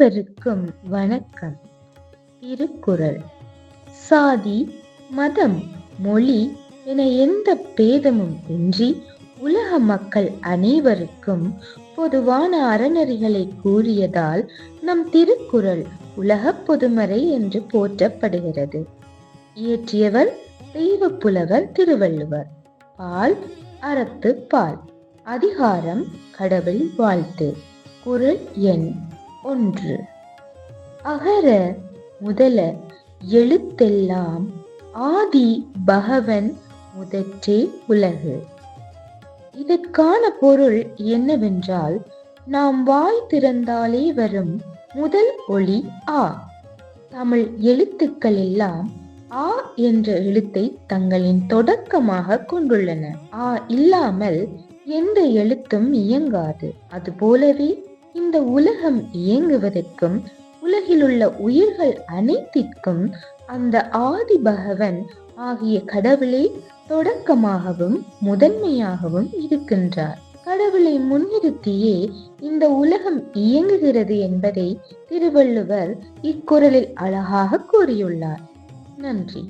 அனைவருக்கும் வணக்கம். திருக்குறள். சாதி, மதம், மொழி என எந்த பேதமும் இன்றி உலக மக்கள் அனைவருக்கும் பொதுவான அறநெறிகளை கூறியதால் நம் திருக்குறள் உலக பொதுமறை என்று போற்றப்படுகிறது. இயற்றியவர் தெய்வப்புலவர் திருவள்ளுவர். பால் அறத்து பால். அதிகாரம் கடவுள் வாழ்த்து. குறள் எண் 1. அகர முதல எழுத்தெல்லாம் ஆதி பகவன் முதற்றே உலகு. இதற்கான பொருள் என்னவென்றால், நாம் வாய் திறந்தாலே வரும் முதல் ஒலி ஆ. தமிழ் எழுத்துக்கள் எல்லாம் ஆ என்ற எழுத்தை தங்களின் தொடக்கமாக கொண்டுள்ளன. ஆ இல்லாமல் எந்த எழுத்தும் இயங்காது. அதுபோலவே இந்த உலகம் இயங்குவதற்கும் உலகிலுள்ள உயிர்கள் அனைத்திற்கும் அந்த ஆதி பகவன் ஆகிய கடவுளே தொடக்கமாகவும் முதன்மையாகவும் இருக்கின்றார். கடவுளை முன்னிறுத்தியே இந்த உலகம் இயங்குகிறது என்பதை திருவள்ளுவர் இக்குறளில் அழகாக கூறியுள்ளார். நன்றி.